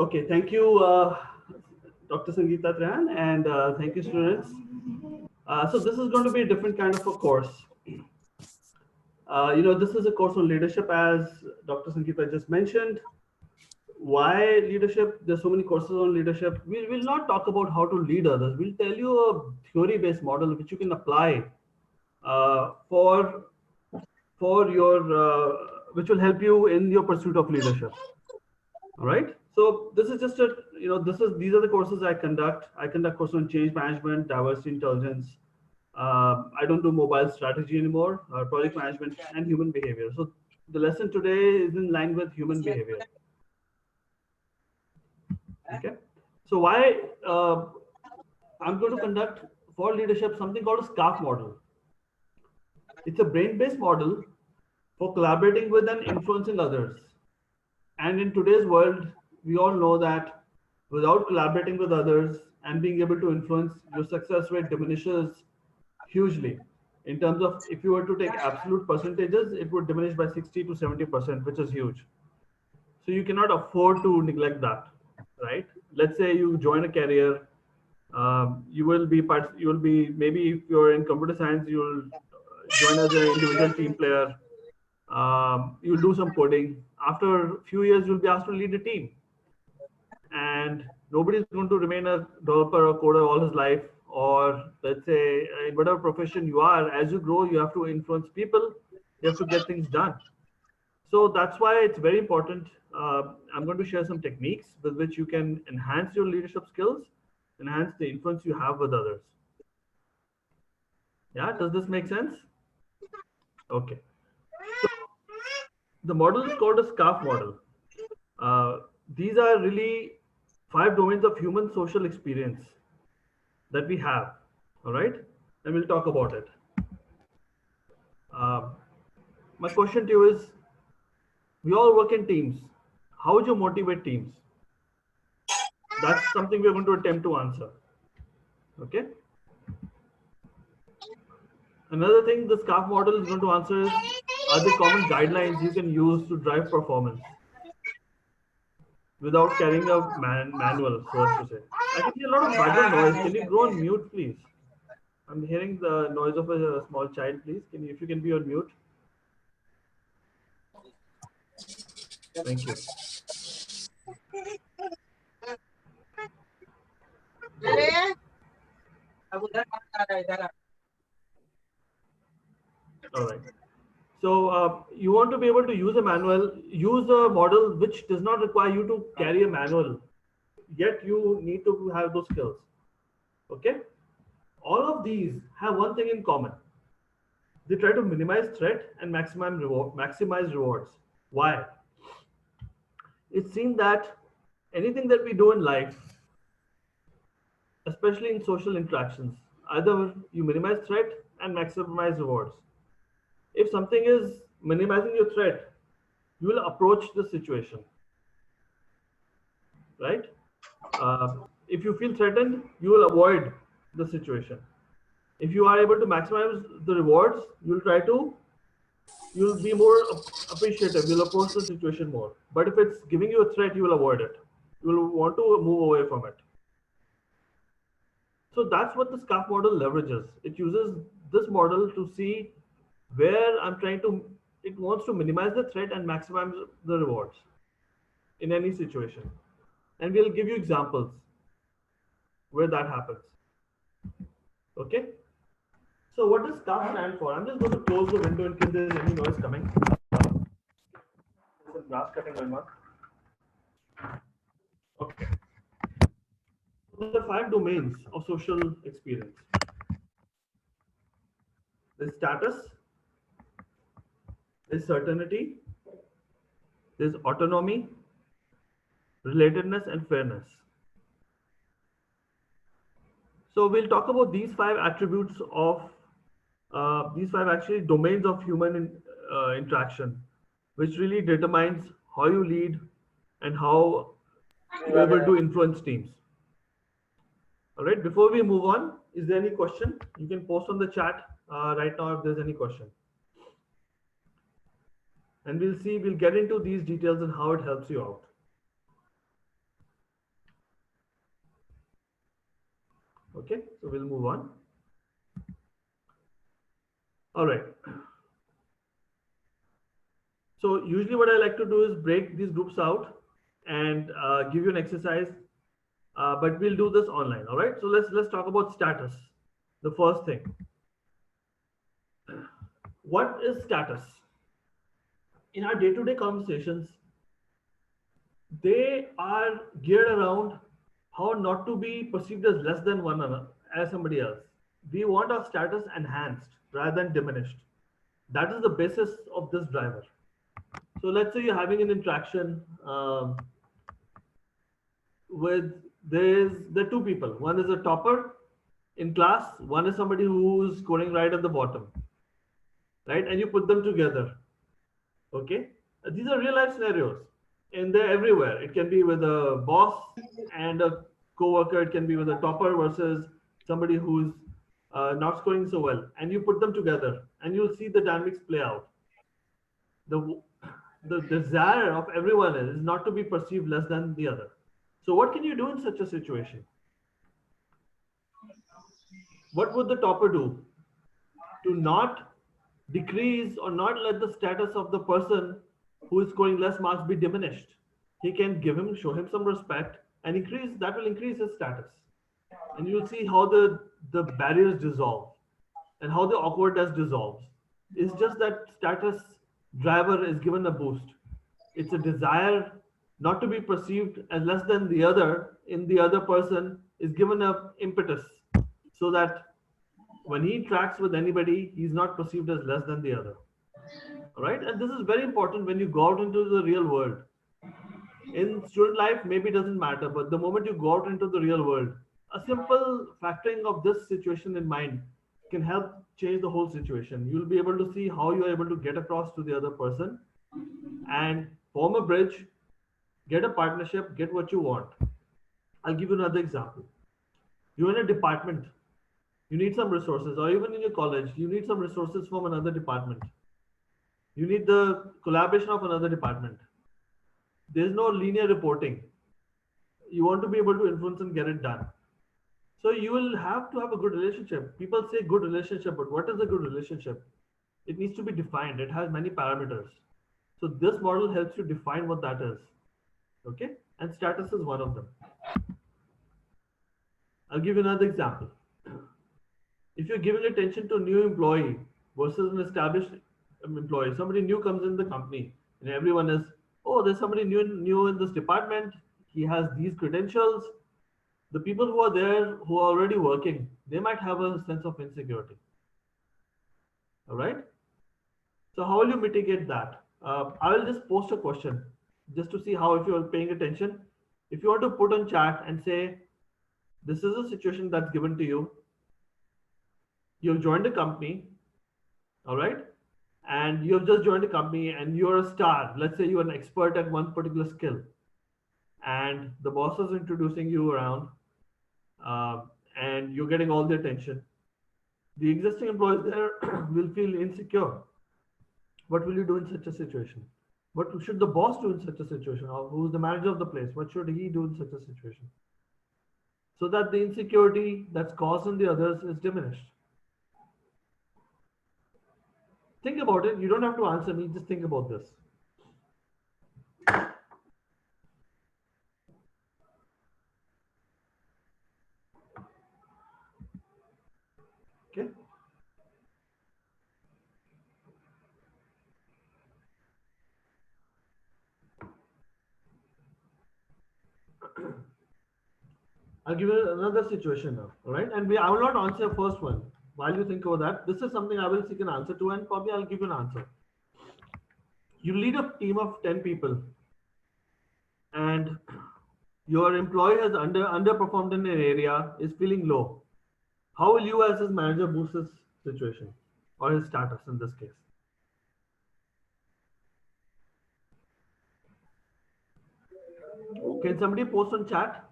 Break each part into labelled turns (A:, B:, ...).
A: Okay, thank you, Dr. Sangeeta Tran, and thank you, students. So this is going to be a different kind of a course. This is a course on leadership, as Dr. Sangeeta just mentioned. Why leadership? There's so many courses on leadership. We will not talk about how to lead others. We'll tell you a theory-based model which you can apply for your which will help you in your pursuit of leadership. All right. So this is just a these are the courses I conduct. I conduct courses on change management, diversity intelligence. I don't do mobile strategy anymore, project management, and human behavior. So the lesson today is in line with human behavior. Okay. So why I'm going to conduct for leadership something called a SCARF model. It's a brain-based model for collaborating with and influencing others. And in today's world, we all know that without collaborating with others and being able to influence, your success rate diminishes hugely. In terms of, if you were to take absolute percentages, it would diminish by 60 to 70%, which is huge. So you cannot afford to neglect that, right? Let's say you join a career, you will be maybe if you're in computer science, you'll join as an individual team player. You'll do some coding. After a few years, you'll be asked to lead a team, and nobody is going to remain a developer or coder all his life. Or let's say in whatever profession you are, as you grow, you have to influence people. You have to get things done. So that's why it's very important. I'm going to share some techniques with which you can enhance your leadership skills, enhance the influence you have with others. Yeah, does this make sense? Okay. So the model is called a SCARF model. These are really 5 domains of human social experience that we have. All right, and we'll talk about it. Uh, my question to you is, we all work in teams. How would you motivate teams? That's something we're going to attempt to answer. Okay. Another thing the SCARF model is going to answer is, are there common guidelines you can use to drive performance without carrying a manual, so as to say. I can hear a lot of background noise. Can you go on mute, please? I'm hearing the noise of a small child, please. If you can be on mute. Thank you. All right. So you want to be able to use a manual, use a model which does not require you to carry a manual, yet you need to have those skills. Okay. All of these have one thing in common. They try to minimize threat and maximize rewards. Why? It's seen that anything that we do in life, especially in social interactions, either you minimize threat and maximize rewards. If something is minimizing your threat, you will approach the situation, right? If you feel threatened, you will avoid the situation. If you are able to maximize the rewards, you'll be more appreciative. You'll approach the situation more. But if it's giving you a threat, you will avoid it. You will want to move away from it. So that's what the SCARF model leverages. It uses this model to see where it wants to minimize the threat and maximize the rewards in any situation. And we'll give you examples where that happens. Okay. So what does SCARF stand for? I'm just going to close the window in case there's any noise coming. There's some grass cutting going on. Okay. So there are 5 domains of social experience. There's status, there's certainty, there's autonomy, relatedness, and fairness. So we'll talk about these 5 attributes of these 5 actually domains of human interaction, which really determines how you lead and how you're able to influence teams. All right, before we move on, is there any question? You can post on the chat right now if there's any question. And we'll get into these details and how it helps you out. So we'll move on. All right. So usually what I like to do is break these groups out and give you an exercise, but we'll do this online. All right. So let's talk about status. The first thing. What is status? In our day-to-day conversations, they are geared around how not to be perceived as less than one another, as somebody else. We want our status enhanced rather than diminished. That is the basis of this driver. So let's say you're having an interaction with there are two people. One is a topper in class. One is somebody who's scoring right at the bottom, right? And you put them together. Okay, these are real life scenarios, and they're everywhere. It can be with a boss and a coworker. It can be with a topper versus somebody who's not scoring so well, and you put them together, and you'll see the dynamics play out. The desire of everyone is not to be perceived less than the other. So what can you do in such a situation? What would the topper do to not decrease or not let the status of the person who is scoring less marks be diminished? He can show him some respect and that will increase his status. And you'll see how the barriers dissolve and how the awkwardness dissolves. It's just that status driver is given a boost. It's a desire not to be perceived as less than the other in the other person is given a impetus so that when he interacts with anybody, he's not perceived as less than the other. All right. And this is very important when you go out into the real world. In student life, maybe it doesn't matter, but the moment you go out into the real world, a simple factoring of this situation in mind can help change the whole situation. You'll be able to see how you're able to get across to the other person and form a bridge, get a partnership, get what you want. I'll give you another example. You're in a department, you need some resources, or even in your college, you need some resources from another department. You need the collaboration of another department. There's no linear reporting. You want to be able to influence and get it done. So you will have to have a good relationship. People say good relationship, but what is a good relationship? It needs to be defined. It has many parameters. So this model helps you define what that is. Okay, and status is one of them. I'll give you another example. If you're giving attention to a new employee versus an established employee, somebody new comes in the company and everyone is, oh, there's somebody new in this department. He has these credentials. The people who are there, who are already working, they might have a sense of insecurity. All right. So how will you mitigate that? I will just post a question just to see how, if you're paying attention, if you want to put on chat and say, this is a situation that's given to you. You've joined a company, all right? And you've just joined a company and you're a star. Let's say you're an expert at one particular skill. And the boss is introducing you around and you're getting all the attention. The existing employees there will feel insecure. What will you do in such a situation? What should the boss do in such a situation? Or who's the manager of the place? What should he do in such a situation? So that the insecurity that's caused in the others is diminished. Think about it. You don't have to answer me. Just think about this. Okay. I'll give you another situation now. All right. And I will not answer first one. While you think about that, this is something I will seek an answer to, and probably I'll give you an answer. You lead a team of 10 people, and your employee has underperformed in an area, is feeling low. How will you, as his manager, boost his situation or his status in this case? Can somebody post on chat?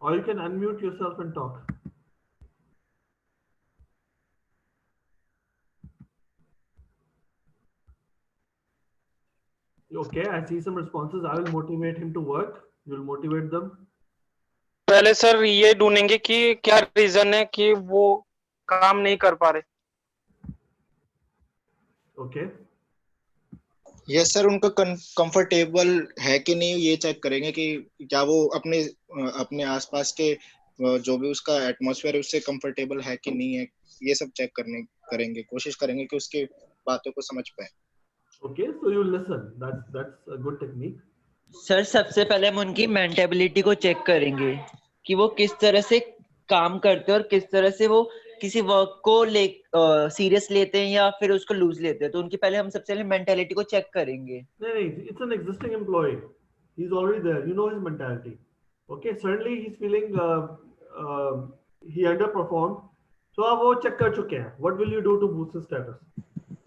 A: Or you can unmute yourself and talk. Okay, I see some responses. I will motivate him to work. You will motivate them.
B: पहले sir ये ढूंढेंगे कि क्या reason है कि वो काम नहीं कर पा रहे।
A: Okay.
C: यस सर, उनका कंफर्टेबल है कि नहीं ये चेक करेंगे कि क्या वो अपने अपने आसपास के जो भी उसका एटमॉस्फेयर है उससे कंफर्टेबल है कि नहीं है, ये सब चेक करेंगे, कोशिश करेंगे कि उसके बातों को समझ पाए।
A: Okay, so you listen. That's a good technique.
D: Sir सबसे पहले हम उनकी मेंटेबिलिटी को चेक करेंगे कि वो किस तरह से काम करते हैं और किस तरह से वो किसी वर्क को सीरियस लेते हैं या फिर उसको लूज लेते हैं। तो उनकी पहले हम सबसे पहले मेंटेलिटी को चेक करेंगे।
A: No, it's an existing employee. He's already there. You know his mentality. Okay, certainly he's feeling he underperformed. So आप वो check कर चुके हैं. What will you do to boost his status?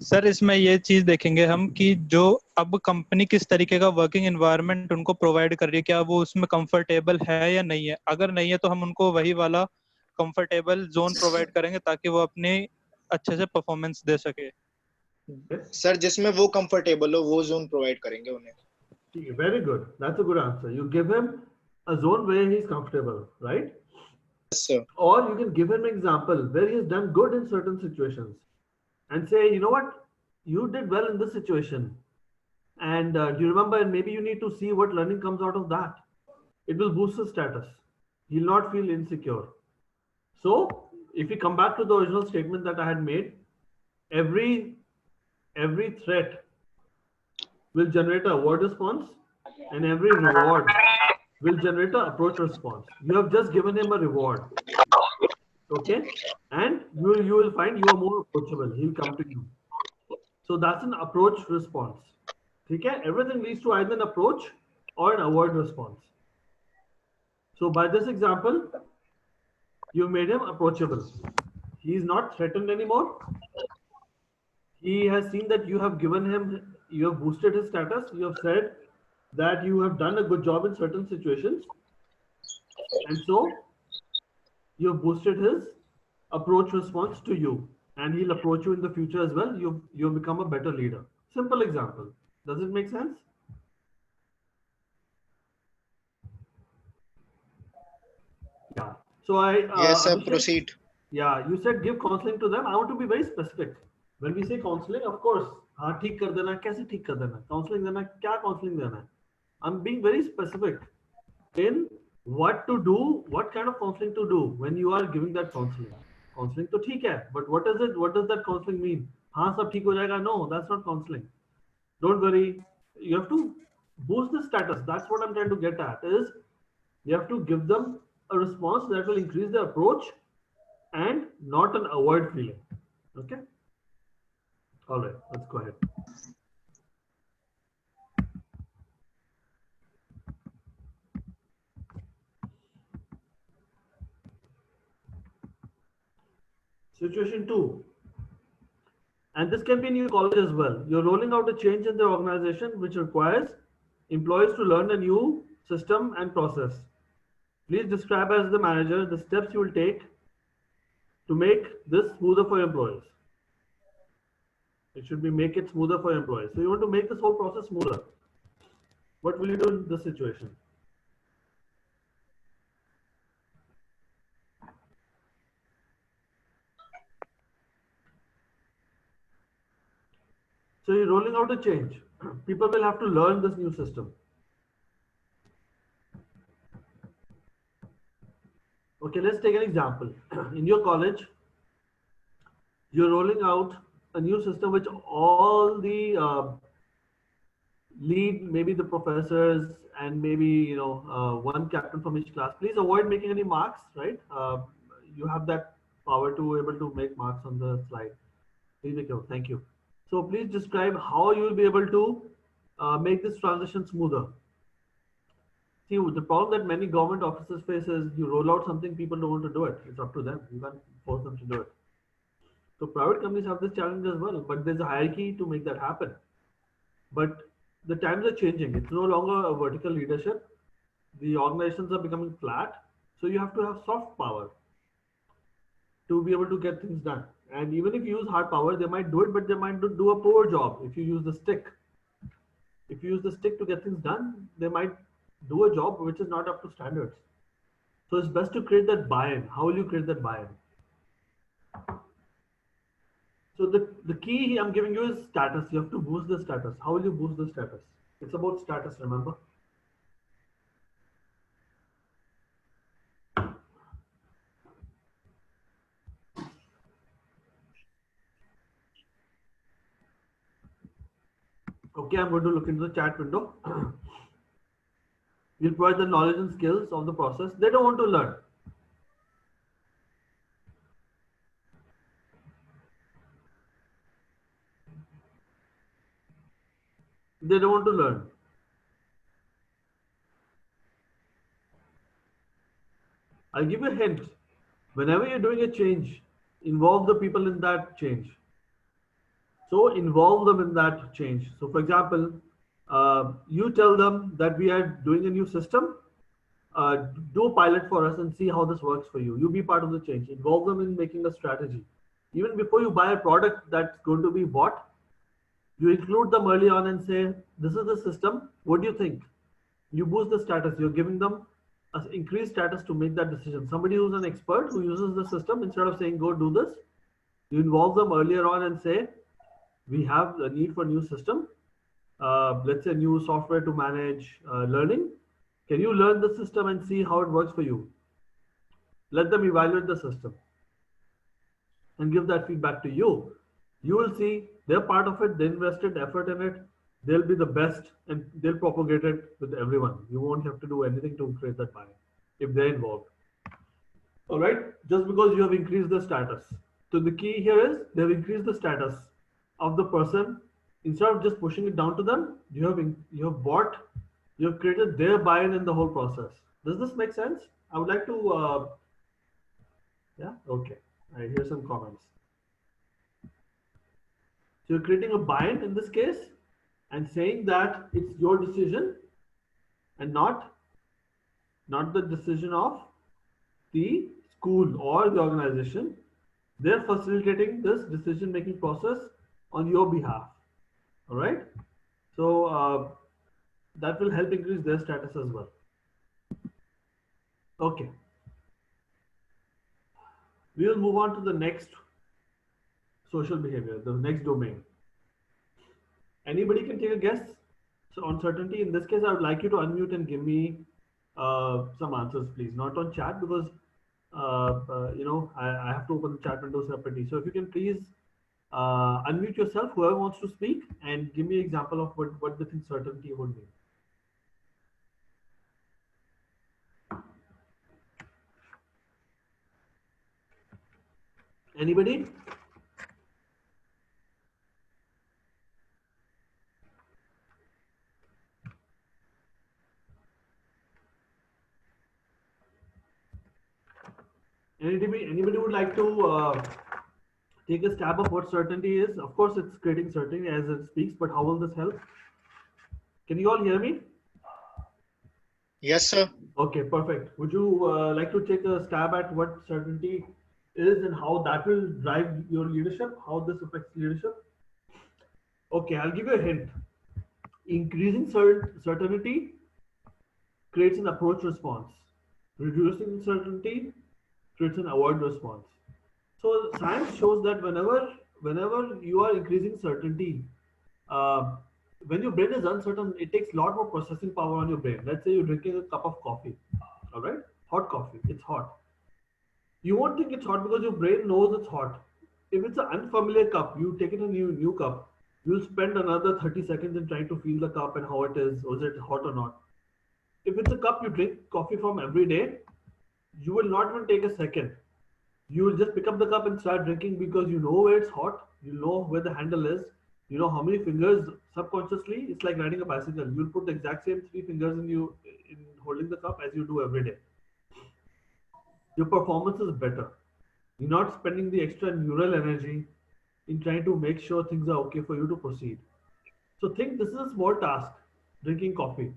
E: Sir इसमें ये चीज देखेंगे हम कि जो अब कंपनी किस तरीके का वर्किंग एनवायरनमेंट उनको प्रोवाइड कर रही है, क्या वो उसमें कंफर्टेबल है या नहीं है। अगर नहीं है तो हम उनको वही वाला कंफर्टेबल जोन प्रोवाइड करेंगे ताकि वो अपने अच्छे से परफॉर्मेंस दे सके।
C: सर जिसमें वो कंफर्टेबल हो वो जोन प्रोवाइड करेंगे उन्हें।
A: Very good. That's a good answer. You give him a zone where he's comfortable, right?
C: Yes, sir.
A: Or you can give him an example where he's done good in certain situations and say, you know what, you did well in this situation. And do you remember, and maybe you need to see what learning comes out of that. It will boost his status. He'll not feel insecure. So if we come back to the original statement that I had made, every threat will generate a word response and every reward will generate an approach response. You have just given him a reward. Okay. And you will find you are more approachable. He'll come to you. So that's an approach response. Okay. Everything leads to either an approach or an award response. So by this example, you made him approachable. He is not threatened anymore. He has seen that you have given him, you have boosted his status. You have said that you have done a good job in certain situations. And so you have boosted his approach response to you. And he'll approach you in the future as well. You've become a better leader. Simple example. Does it make sense? Yeah. So
C: yes, sir, proceed.
A: Yeah, you said give counseling to them. I want to be very specific. When we say counseling, of course, हाँ ठीक कर देना, कैसे ठीक कर देना, counseling देना, क्या counseling देना है? I'm being very specific in what to do, what kind of counseling to do when you are giving that counseling. Counseling तो ठीक है, but what is it? What does that counseling mean? हाँ सब ठीक हो जाएगा? No, that's not counseling. Don't worry. You have to boost the status. That's what I'm trying to get at. Is you have to give them a response that will increase their approach and not an avoid feeling. Okay. All right, let's go ahead. Situation 2. And this can be in your college as well. You're rolling out a change in the organization which requires employees to learn a new system and process. Please describe as the manager the steps you will take to make this smoother for employees. It should be make it smoother for employees. So you want to make this whole process smoother. What will you do in this situation? So you're rolling out a change. People will have to learn this new system. Okay, let's take an example. In your college, you're rolling out a new system which all the lead, maybe the professors and maybe one captain from each class. Please avoid making any marks, right? You have that power to able to make marks on the slide. Please make it. Thank you. So please describe how you will be able to make this transition smoother. See, the problem that many government officers face is you roll out something, people don't want to do it. It's up to them. You can't force them to do it. So private companies have this challenge as well, but there's a hierarchy to make that happen. But the times are changing. It's no longer a vertical leadership. The organizations are becoming flat. So you have to have soft power to be able to get things done. And even if you use hard power, they might do it, but they might do a poor job if you use the stick. If if you use the stick to get things done, they might do a job which is not up to standards. So it's best to create that buy-in. How will you create that buy-in? So the key I'm giving you is status. You have to boost the status. How will you boost the status? It's about status, remember? Okay, I'm going to look into the chat window. You'll provide the knowledge and skills of the process. They don't want to learn. They don't want to learn. I'll give you a hint. Whenever you're doing a change, involve the people in that change. So involve them in that change. So for example, you tell them that we are doing a new system. Do a pilot for us and see how this works for you. You be part of the change. Involve them in making a strategy. Even before you buy a product that's going to be bought, you include them early on and say, this is the system. What do you think? You boost the status. You're giving them an increased status to make that decision. Somebody who's an expert who uses the system, instead of saying, go do this, you involve them earlier on and say, we have a need for a new system. Let's say new software to manage learning. Can you learn the system and see how it works for you? Let them evaluate the system and give that feedback to you. You will see they're part of it. They invested effort in it. They'll be the best and they'll propagate it with everyone. You won't have to do anything to create that buy-in if they're involved. All right, just because you have increased the status. So the key here is they've increased the status of the person. Instead of just pushing it down to them, you have created their buy-in in the whole process. Does this make sense? I would like to, yeah, okay. I hear some comments. So you're creating a buy-in in this case and saying that it's your decision and not the decision of the school or the organization. They're facilitating this decision-making process on your behalf. All right. So that will help increase their status as well. Okay. We will move on to the next social behavior, the next domain. Anybody can take a guess. So uncertainty, in this case, I would like you to unmute and give me some answers, please. Not on chat because, you know, I have to open the chat window separately. So if you can please unmute yourself, whoever wants to speak, and give me an example of what the uncertainty would mean. Anybody? Anybody would like to take a stab of what certainty is? Of course, it's creating certainty as it speaks, but how will this help? Can you all hear me?
C: Yes, sir.
A: Okay, perfect. Would you like to take a stab at what certainty is and how that will drive your leadership, how this affects leadership? Okay, I'll give you a hint. Increasing certainty creates an approach response. Reducing certainty creates an avoid response. So science shows that whenever you are increasing certainty, when your brain is uncertain, it takes a lot more processing power on your brain. Let's say you're drinking a cup of coffee, all right? Hot coffee, it's hot. You won't think it's hot because your brain knows it's hot. If it's an unfamiliar cup, you take it in a new cup, you'll spend another 30 seconds in trying to feel the cup and how it is it hot or not. If it's a cup you drink coffee from every day, you will not even take a second. You will just pick up the cup and start drinking because you know where it's hot, you know where the handle is, you know how many fingers subconsciously. It's like riding a bicycle. You'll put the exact same 3 fingers in holding the cup as you do every day. Your performance is better. You're not spending the extra neural energy in trying to make sure things are okay for you to proceed. So think this is a small task, drinking coffee.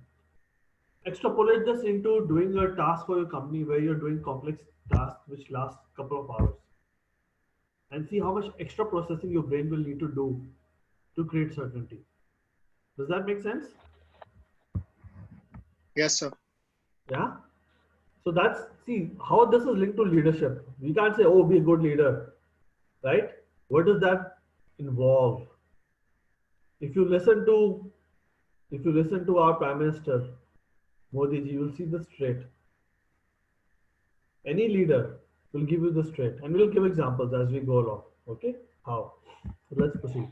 A: Extrapolate this into doing a task for your company where you're doing complex tasks which last a couple of hours, and see how much extra processing your brain will need to do to create certainty. Does that make sense?
C: Yes, sir.
A: Yeah. So that's, see how this is linked to leadership. We can't say, oh, be a good leader, right? What does that involve? If you listen to, if you listen to our Prime Minister Modi ji, you'll see this trait. Any leader will give you this trait, and we'll give examples as we go along. Okay, how? So let's proceed.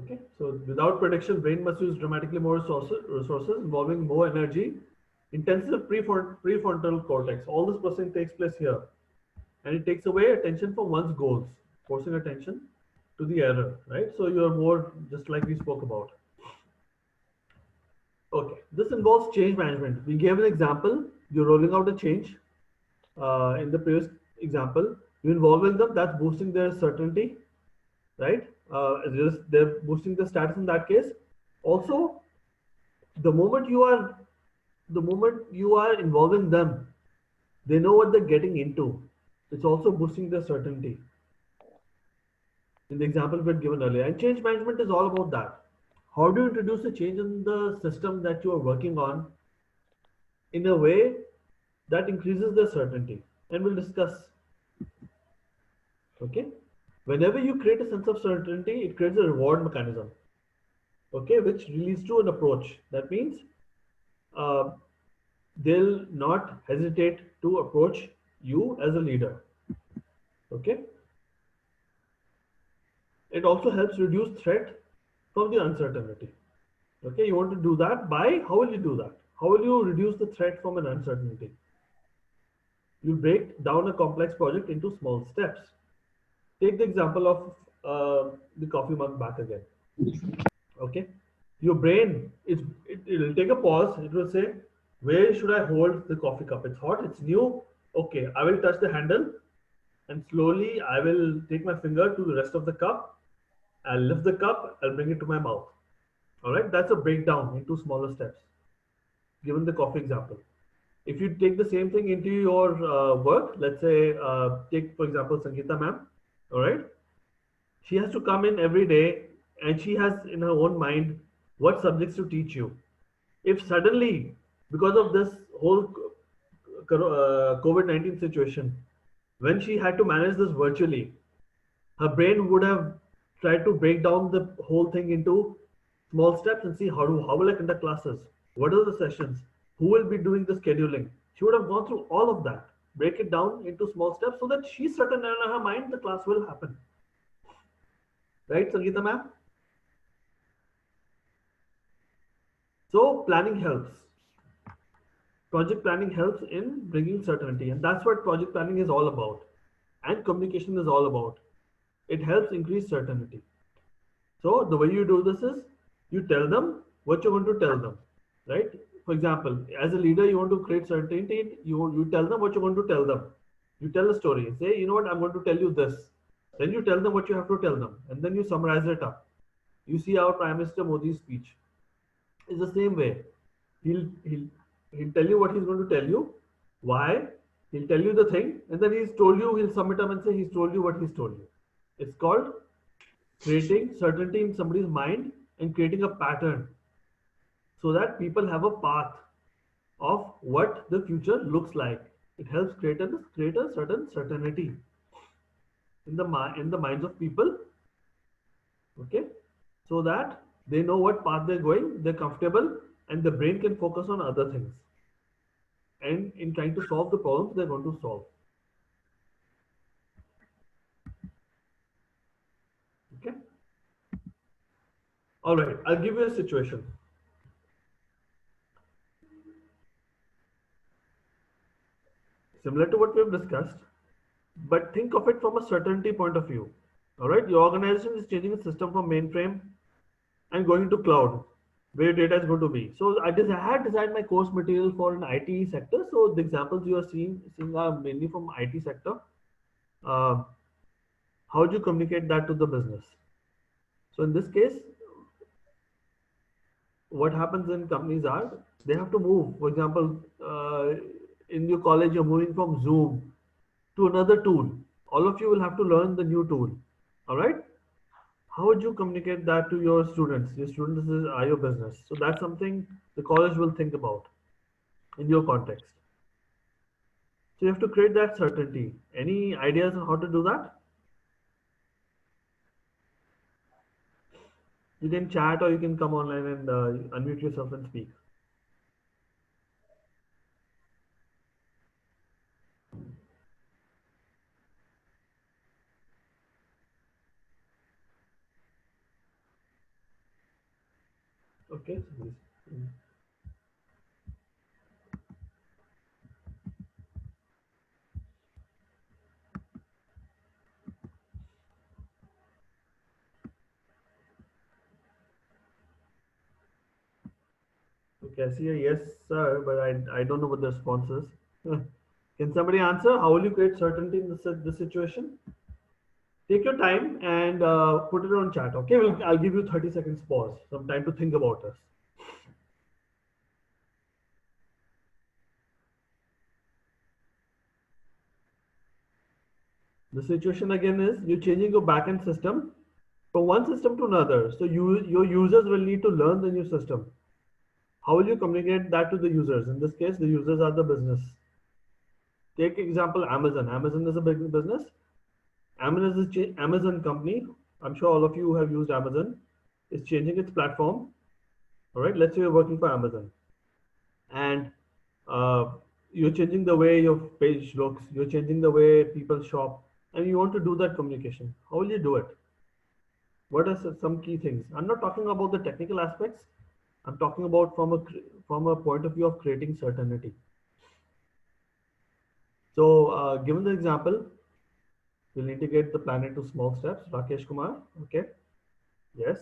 A: Okay, so without prediction, brain must use dramatically more resources involving more energy, intensive prefrontal cortex. All this processing takes place here, and it takes away attention from one's goals, forcing attention to the error, right? So you're more just like we spoke about. Okay, this involves change management. We gave an example. You're rolling out a change. In the previous example, you're involving them. That's boosting their certainty, right? They're boosting the status in that case. Also, the moment you are involving them, they know what they're getting into. It's also boosting their certainty. In the example we had given earlier, and change management is all about that. How do you introduce a change in the system that you are working on in a way that increases their certainty? And we'll discuss. Okay. Whenever you create a sense of certainty, it creates a reward mechanism, okay, which leads to an approach. That means they'll not hesitate to approach you as a leader. Okay. It also helps reduce threat from the uncertainty. Okay, you want to do that by, how will you do that? How will you reduce the threat from an uncertainty? You break down a complex project into small steps. Take the example of the coffee mug back again. Okay, your brain it'll take a pause. It will say, where should I hold the coffee cup? It's hot, it's new. Okay, I will touch the handle, and slowly I will take my finger to the rest of the cup. I'll lift the cup, I'll bring it to my mouth. All right, that's a breakdown into smaller steps, given the coffee example. If you take the same thing into your work, let's say, take for example, Sangeeta ma'am, all right? She has to come in every day and she has in her own mind what subjects to teach you. If suddenly, because of this whole COVID-19 situation, when she had to manage this virtually, her brain would have tried to break down the whole thing into small steps and see how will I conduct classes? What are the sessions? Who will be doing the scheduling? She would have gone through all of that, break it down into small steps so that she's certain in her mind the class will happen. Right, Sangeeta ma'am? So planning helps. Project planning helps in bringing certainty, and that's what project planning is all about. And communication is all about. It helps increase certainty. So the way you do this is you tell them what you're going to tell them, right? For example, as a leader, you want to create certainty. You tell them what you're going to tell them. You tell a story. Say, you know what, I'm going to tell you this. Then you tell them what you have to tell them, and then you summarize it up. You see our Prime Minister Modi's speech is the same way. He'll tell you what he's going to tell you, why. He'll tell you the thing, and then he's told you. He'll sum it up and say he's told you what he's told you. It's called creating certainty in somebody's mind and creating a pattern so that people have a path of what the future looks like. It helps create a certain certainty in the minds of people, okay, so that they know what path they're going, they're comfortable, and the brain can focus on other things. And in trying to solve the problems they're going to solve. Okay. All right, I'll give you a situation. Similar to what we have discussed, but think of it from a certainty point of view. All right, your organization is changing the system from mainframe and going to cloud, where data is going to be. So I had designed my course material for an IT sector. So the examples you are seeing are mainly from IT sector. How do you communicate that to the business? So in this case, what happens in companies are they have to move. For example, in your college, you're moving from Zoom to another tool. all of you will have to learn the new tool. All right. How would you communicate that to your students? Your students are your business. So that's something the college will think about in your context. So you have to create that certainty. Any ideas on how to do that? You can chat or you can come online and unmute yourself and speak. Okay. Okay, I see a yes, sir, but I don't know what the response is. Can somebody answer? How will you create certainty in this situation? Take your time and put it on chat. Okay, I'll give you 30 seconds pause, some time to think about this. The situation again is you're changing your backend system from one system to another. So your users will need to learn the new system. How will you communicate that to the users? In this case, the users are the business. Take example Amazon. Amazon is a big business. Amazon company. I'm sure all of you have used Amazon. Is changing its platform. All right. Let's say you're working for Amazon, and you're changing the way your page looks. You're changing the way people shop, and you want to do that communication. How will you do it? What are some key things? I'm not talking about the technical aspects. I'm talking about from a point of view of creating certainty. So given the example, we'll integrate the plan into small steps. Rakesh Kumar, okay? Yes.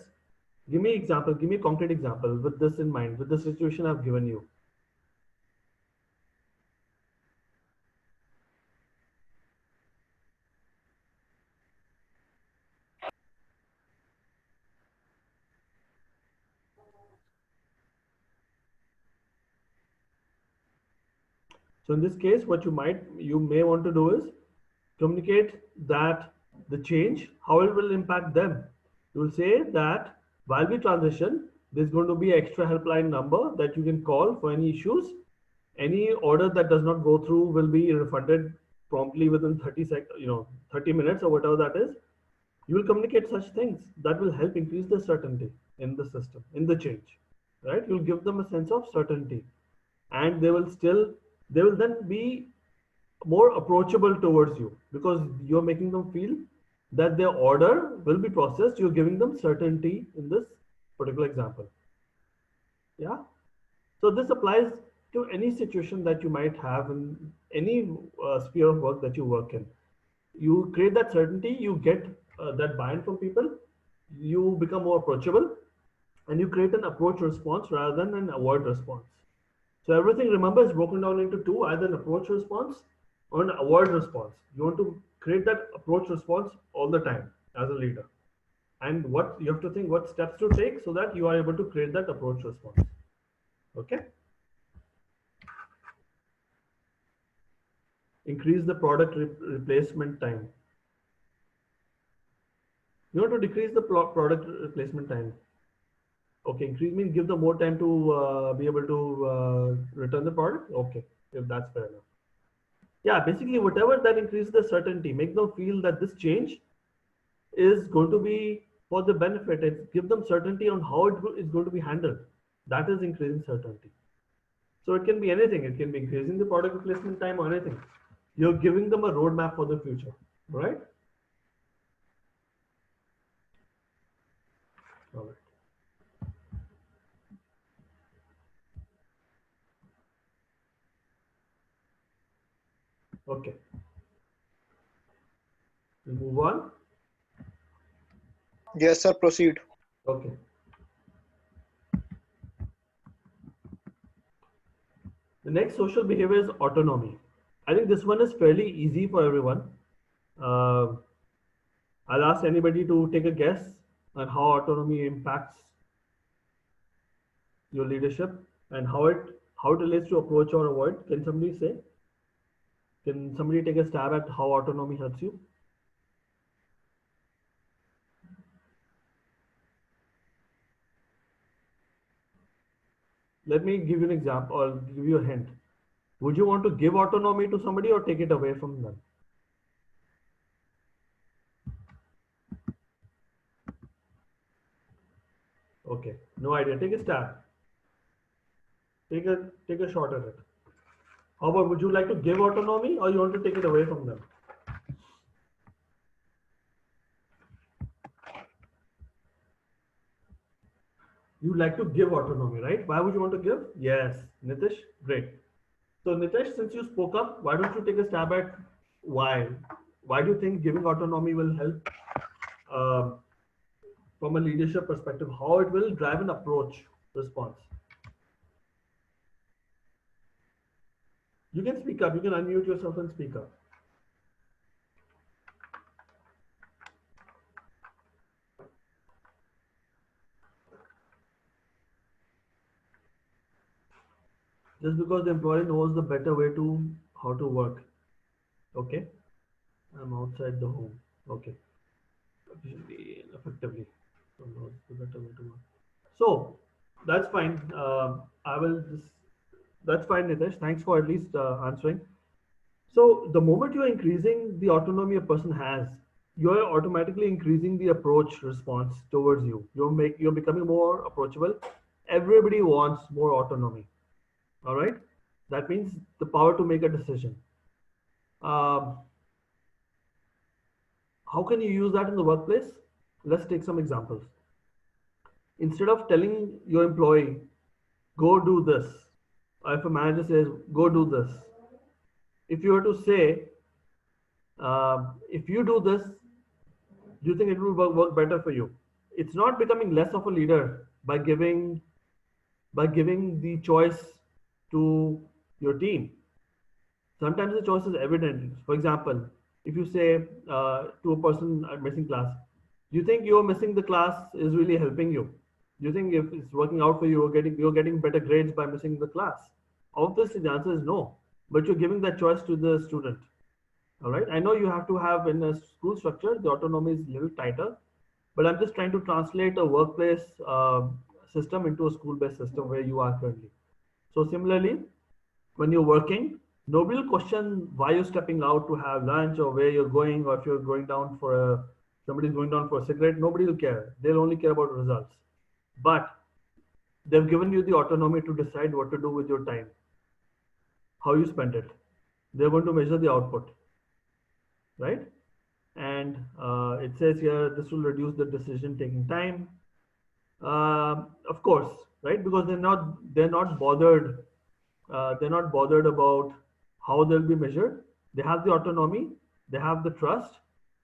A: Give me example. Give me a concrete example with this in mind, with the situation I've given you. So in this case, what you may want to do is communicate that the change, how it will impact them. You will say that while we transition, there's going to be an extra helpline number that you can call for any issues. Any order that does not go through will be refunded promptly within 30 minutes or whatever that is. You will communicate such things that will help increase the certainty in the system, in the change, right? You'll give them a sense of certainty, and they will then be more approachable towards you because you're making them feel that their order will be processed. You're giving them certainty in this particular example. Yeah. So this applies to any situation that you might have in any sphere of work that you work in. You create that certainty, you get that buy-in from people, you become more approachable, and you create an approach response rather than an avoid response. So everything, remember, is broken down into two, either an approach response or an avoid response. You want to create that approach response all the time as a leader. And what you have to think what steps to take so that you are able to create that approach response. Okay. Increase the product replacement time. You want to decrease the product replacement time. Okay, increase means give them more time to be able to return the product. Okay, if that's fair enough. Yeah, basically whatever that increases the certainty, make them feel that this change is going to be for the benefit. It give them certainty on how it is going to be handled. That is increasing certainty. So it can be anything. It can be increasing the product replacement time or anything. You're giving them a roadmap for the future, right? All right. Okay. We'll move on.
C: Yes, sir. Proceed.
A: Okay. The next social behavior is autonomy. I think this one is fairly easy for everyone. I'll ask anybody to take a guess on how autonomy impacts your leadership and how it relates to approach or avoid. Can somebody say? Can somebody take a stab at how autonomy helps you? let me give you an example or give you a hint. Would you want to give autonomy to somebody or take it away from them? Okay, no idea. Take a stab. Take a shot at it. How about, would you like to give autonomy or you want to take it away from them? You like to give autonomy, right? Why would you want to give? Yes, Nitish, great. So Nitish, since you spoke up, why don't you take a stab at why? Why do you think giving autonomy will help from a leadership perspective? How it will drive an approach response? You can speak up. You can unmute yourself and speak up. Just because the employee knows the better way to how to work. Okay. I'm outside the home. Okay. Efficiently, effectively. So knows the better way to work. So that's fine. I will just. That's fine, Nitesh. Thanks for at least answering. So the moment you're increasing the autonomy a person has, you're automatically increasing the approach response towards you. You're becoming more approachable. Everybody wants more autonomy. All right. That means the power to make a decision. Um, how can you use that in the workplace? Let's take some examples. Instead of telling your employee, go do this, or if a manager says, go do this, if you were to say, if you do this, do you think it will work better for you? It's not becoming less of a leader by giving the choice to your team. Sometimes the choice is evident. For example, if you say to a person missing class, do you think you're missing the class is really helping you? Do you think if it's working out for you, you're getting better grades by missing the class? Obviously, the answer is no. But you're giving that choice to the student. All right. I know you have to have in a school structure, the autonomy is a little tighter, but I'm just trying to translate a workplace system into a school-based system where you are currently. So similarly, when you're working, nobody will question why you're stepping out to have lunch or where you're going, or if you're going down for somebody's going down for a cigarette. Nobody will care. They'll only care about results. But they've given you the autonomy to decide what to do with your time, how you spend it. They're going to measure the output, right? And it says here this will reduce the decision taking time. Of course, right? Because they're not bothered. They're not bothered about how they'll be measured. They have the autonomy, they have the trust,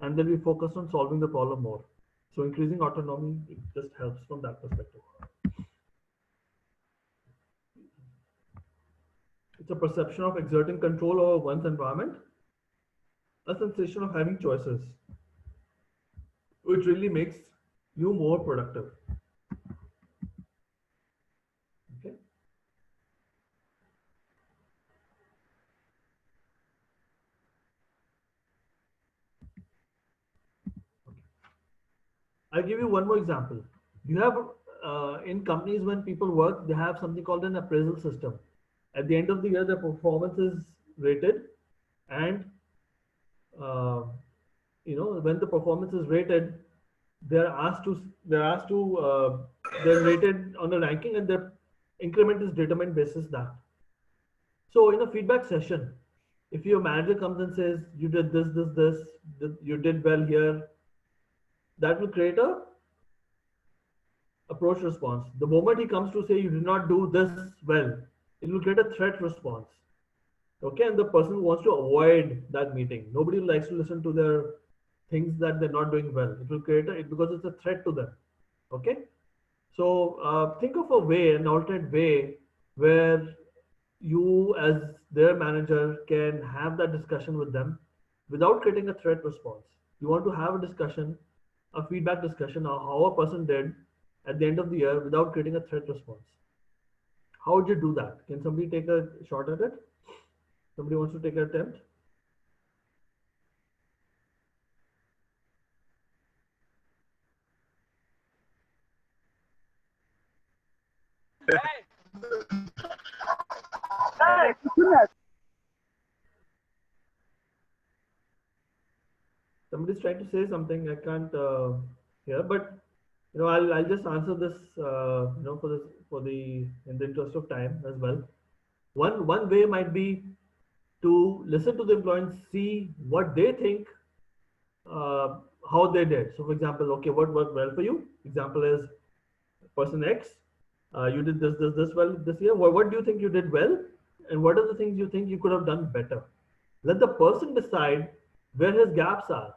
A: and they'll be focused on solving the problem more. So increasing autonomy, it just helps from that perspective. It's a perception of exerting control over one's environment, a sensation of having choices, which really makes you more productive. Okay. I'll give you one more example. You have in companies when people work, they have something called an appraisal system. At the end of the year, their performance is rated, and when the performance is rated, they're rated on a ranking, and their increment is determined basis that. So in a feedback session, if your manager comes and says you did this, you did well here, that will create a approach response. The moment he comes to say you did not do this well, it will create a threat response. Okay, and the person wants to avoid that meeting. Nobody likes to listen to their things that they're not doing well. It will create it because it's a threat to them. Okay, so think of a way, an alternate way, where you as their manager can have that discussion with them without creating a threat response. You want to have a discussion, a feedback discussion on how a person did at the end of the year without creating a threat response. How would you do that? Can somebody take a shot at it? Somebody wants to take an attempt? Somebody's trying to say something. I can't hear, but I'll just answer this. For the in the interest of time as well. One way might be to listen to the employee and see what they think, uh, how they did. So, for example, okay, what worked well for you? Example is person X. You did this well this year. What do you think you did well, and what are the things you think you could have done better? Let the person decide where his gaps are,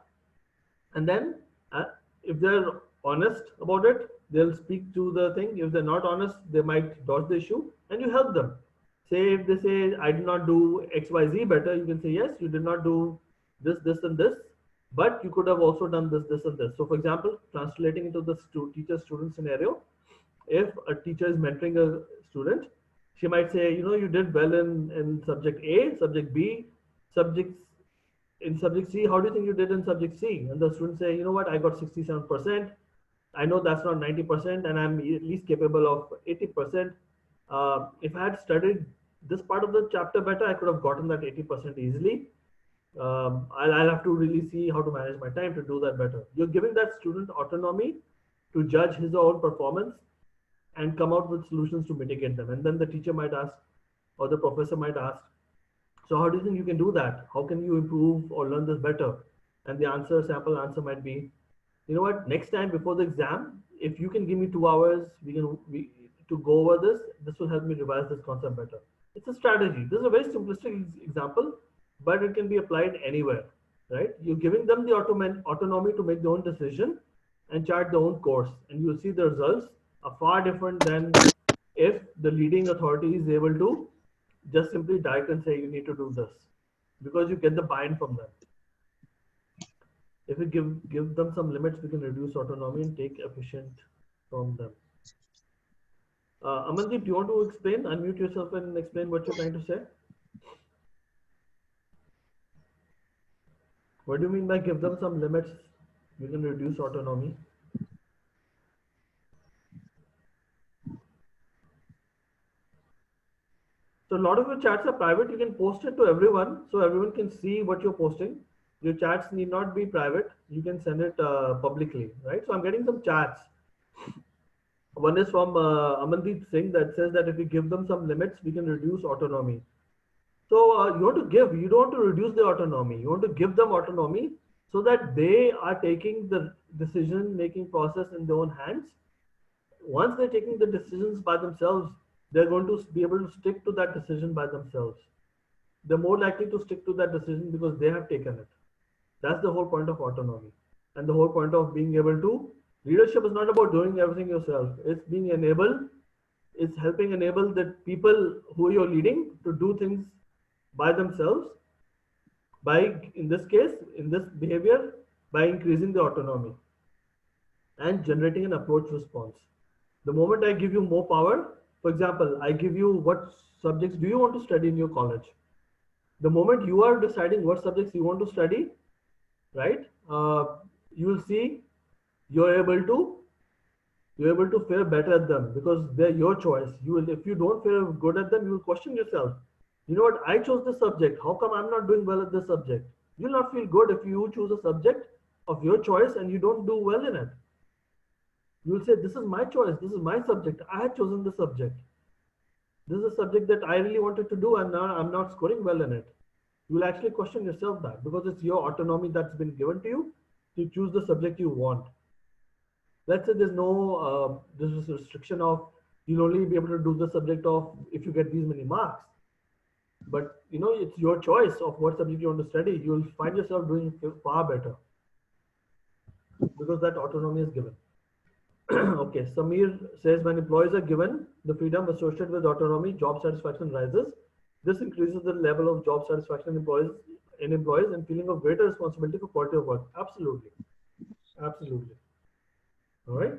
A: and then if they're honest about it, they'll speak to the thing. If they're not honest, they might dodge the issue, and you help them. Say if they say I did not do XYZ better, you can say yes, you did not do this and this, but you could have also done this and this. So for example, translating into the teacher student scenario, if a teacher is mentoring a student, she might say, you did well in subject A, subject B, subjects. In subject C, how do you think you did in subject C? And the student say, you know what, I got 67%. I know that's not 90%, and I'm at least capable of 80%. If I had studied this part of the chapter better, I could have gotten that 80% easily. I'll have to really see how to manage my time to do that better. You're giving that student autonomy to judge his or own performance and come out with solutions to mitigate them. And then the teacher might ask, or the professor might ask, so how do you think you can do that? How can you improve or learn this better? And the sample answer might be, you know what, next time before the exam, if you can give me 2 hours, to go over this will help me revise this concept better. It's a strategy. This is a very simplistic example, but it can be applied anywhere, right? You're giving them the autonomy to make their own decision and chart their own course, and you'll see the results are far different than if the leading authority is able to just simply direct and say you need to do this, because you get the buy-in from them. If we give them some limits, we can reduce autonomy and take efficient from them. Amandeep, do you want to explain? Unmute yourself and explain what you're trying to say. What do you mean by give them some limits? We can reduce autonomy. So a lot of your chats are private. You can post it to everyone, so everyone can see what you're posting. Your chats need not be private. You can send it publicly, right? So I'm getting some chats. One is from Amandeep Singh that says that if we give them some limits, we can reduce autonomy. So you want to give, you don't want to reduce the autonomy. You want to give them autonomy so that they are taking the decision-making process in their own hands. Once they're taking the decisions by themselves, they're going to be able to stick to that decision by themselves. They're more likely to stick to that decision because they have taken it. That's the whole point of autonomy. And the whole point of being able to, leadership is not about doing everything yourself. It's being enabled. It's helping enable the people who you're leading to do things by themselves by, in this case, in this behavior, by increasing the autonomy and generating an approach response. The moment I give you more power, for example, I give you what subjects do you want to study in your college? The moment you are deciding what subjects you want to study, right? You will see you're able to fare better at them because they're your choice. You will, if you don't fare good at them, you will question yourself. You know what? I chose this subject. How come I'm not doing well at this subject? You'll not feel good if you choose a subject of your choice and you don't do well in it. You will say, this is my choice. This is my subject. I had chosen the subject. This is a subject that I really wanted to do and now I'm not scoring well in it. You will actually question yourself that because it's your autonomy that's been given to you to choose the subject you want. Let's say there's no there's this restriction of you'll only be able to do the subject of if you get these many marks. But you know, it's your choice of what subject you want to study. You'll find yourself doing far better because that autonomy is given. Okay, Samir says when employees are given the freedom associated with autonomy, job satisfaction rises. This increases the level of job satisfaction in employees and feeling of greater responsibility for quality of work. Absolutely. Absolutely. All right.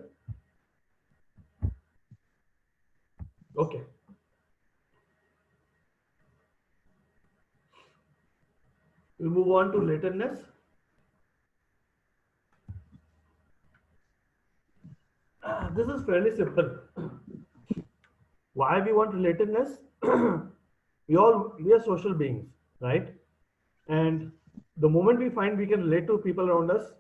A: Okay. We'll move on to relatedness. This is fairly simple. Why we want relatedness? we are social beings, right? And the moment we find we can relate to people around us,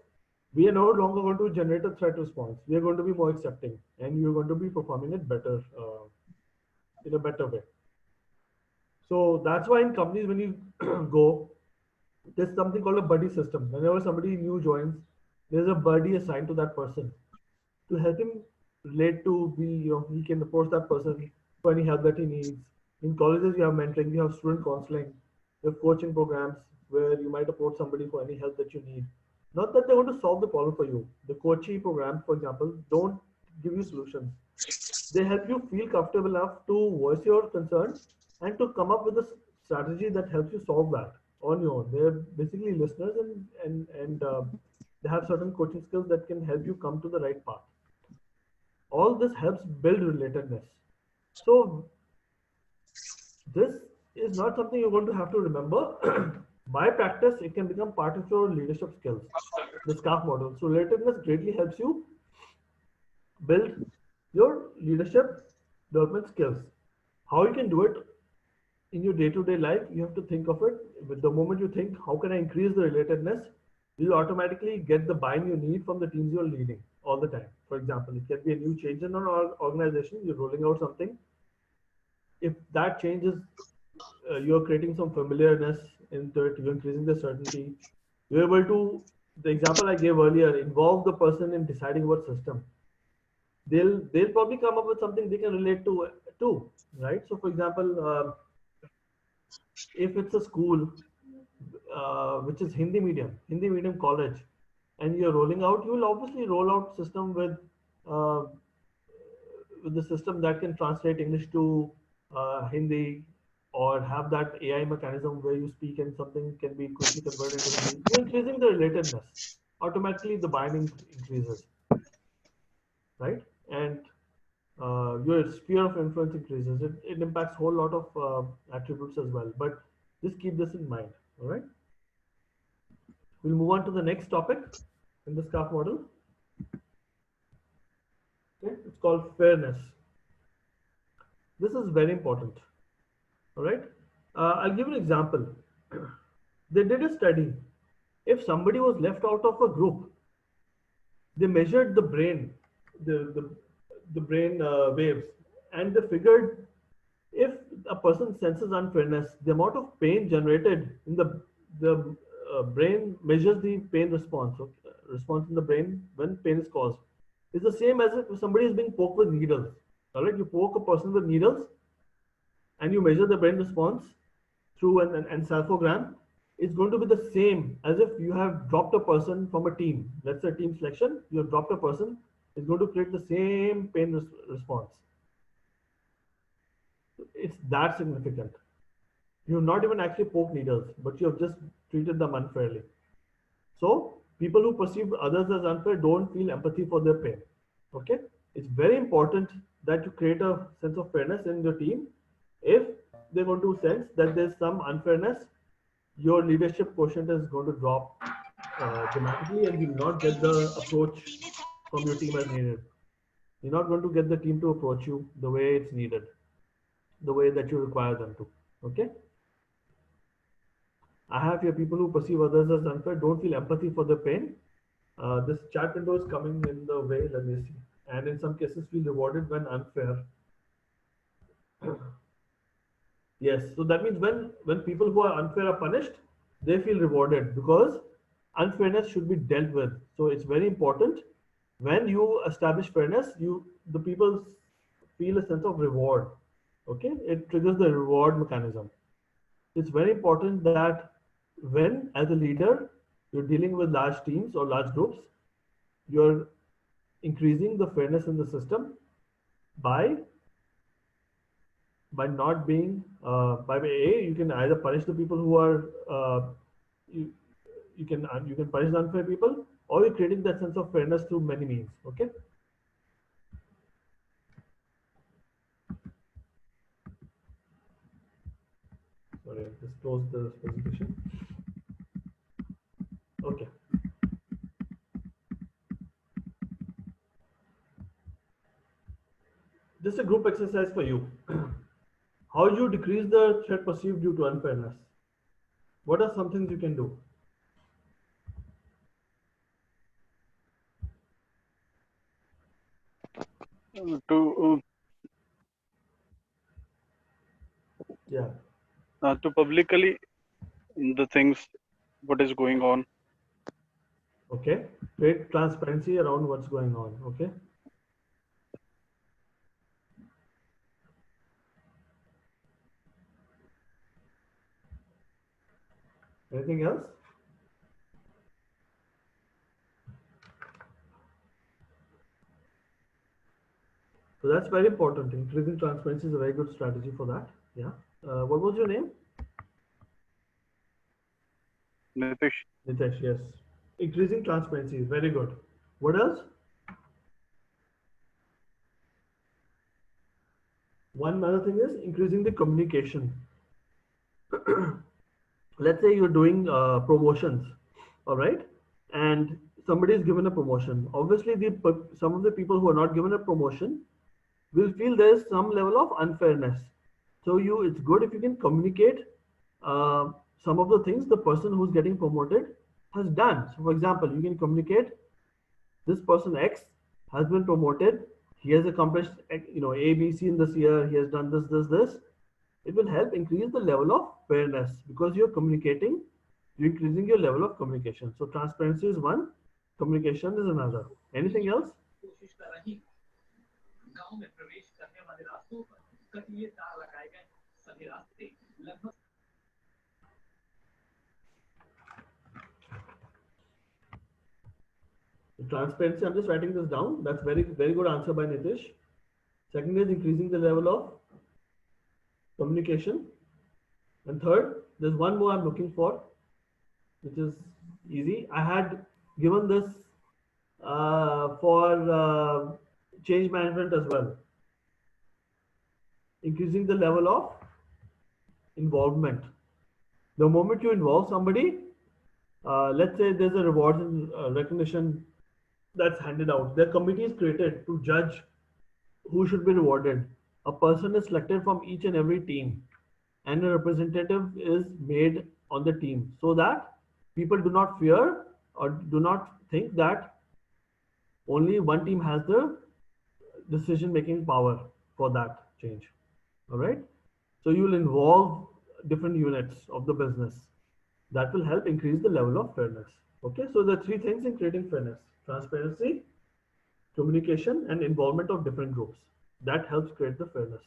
A: we are no longer going to generate a threat response. We are going to be more accepting, and you're going to be performing it better, in a better way. So that's why in companies, when you go, there's something called a buddy system. Whenever somebody new joins, there's a buddy assigned to that person to help him relate to be, he can approach that person for any help that he needs. In colleges, you have mentoring, you have student counseling, you have coaching programs where you might approach somebody for any help that you need. Not that they want to solve the problem for you. The coaching programs, for example, don't give you solutions. They help you feel comfortable enough to voice your concern and to come up with a strategy that helps you solve that on your own. They're basically listeners, and they have certain coaching skills that can help you come to the right path. All this helps build relatedness. So this is not something you're going to have to remember. By practice, it can become part of your leadership skills, the SCARF model. So relatedness greatly helps you build your leadership development skills. How you can do it in your day-to-day life, you have to think of it. With the moment you think, how can I increase the relatedness, you'll automatically get the buy-in you need from the teams you're leading all the time. For example, it can be a new change in an organization, you're rolling out something. If that change is, you're creating some familiarness into it, you're increasing the certainty, you're able to, the example I gave earlier, involve the person in deciding what system. They'll probably come up with something they can relate to too, right? So for example, if it's a school which is Hindi medium college, and you're rolling out, you will obviously roll out system uh, with the system that can translate English to Hindi, or have that AI mechanism where you speak and something can be quickly converted to Hindi. You're increasing the relatedness. Automatically, the binding increases, right? And your sphere of influence increases. It impacts a whole lot of attributes as well. But just keep this in mind. All right. We'll move on to the next topic in the SCARF model. Okay, it's called fairness. This is very important. All right. I'll give an example. They did a study. If somebody was left out of a group, they measured the brain, the brain waves, and they figured if a person senses unfairness, the amount of pain generated in the brain measures the pain response. Okay? Response in the brain when pain is caused is the same as if somebody is being poked with needles. All right, you poke a person with needles, and you measure the brain response through an encephalogram. It's going to be the same as if you have dropped a person from a team. Let's say team selection, you have dropped a person. It's going to create the same pain response. It's that significant. You have not even actually poked needles, but you have just treated them unfairly. So people who perceive others as unfair don't feel empathy for their pain. Okay, it's very important that you create a sense of fairness in your team. If they're going to sense that there's some unfairness, your leadership quotient is going to drop dramatically, and you will not get the approach from your team as needed. You're not going to get the team to approach you the way it's needed, the way that you require them to. Okay. I have here people who perceive others as unfair, don't feel empathy for their pain. This chat window is coming in the way, let me see. And in some cases feel rewarded when unfair. Yes, so that means when people who are unfair are punished, they feel rewarded, because unfairness should be dealt with. So it's very important when you establish fairness, the people feel a sense of reward. Okay, it triggers the reward mechanism. It's very important that when, as a leader, you're dealing with large teams or large groups, you're increasing the fairness in the system by not being by A, you can either punish the people who are you can punish the unfair people, or you're creating that sense of fairness through many means. Okay. Sorry, I just closed the presentation. Okay. Just a group exercise for you. How you decrease the threat perceived due to unfairness? What are some things you can do?
F: To
A: Yeah.
F: to publicly the things what is going on.
A: Okay. Create transparency around what's going on. Okay. Anything else? So that's very important. Increasing transparency is a very good strategy for that. Yeah. What was your name?
F: Nitish,
A: Nitesh. Yes. Increasing transparency is very good. What else? One other thing is increasing the communication. Let's say you're doing promotions, all right, and somebody is given a promotion. Obviously, some of the people who are not given a promotion will feel there's some level of unfairness. So it's good if you can communicate uh, some of the things the person who's getting promoted has done. So, for example, you can communicate this person X has been promoted. He has accomplished, A, B, C in this year. He has done this, this, this. It will help increase the level of fairness because you're communicating, you're increasing your level of communication. So transparency is one, communication is another. Anything else? Transparency, I'm just writing this down. That's very, very good answer by Nitish. Second is increasing the level of communication. And third, there's one more I'm looking for, which is easy. I had given this for change management as well. Increasing the level of involvement. The moment you involve somebody, let's say there's a reward and recognition that's handed out. There are committees created to judge who should be rewarded. A person is selected from each and every team, and a representative is made on the team so that people do not fear or do not think that only one team has the decision making power for that change. All right. So you will involve different units of the business. That will help increase the level of fairness. Okay. So the three things in creating fairness: transparency, communication, and involvement of different groups. That helps create the fairness.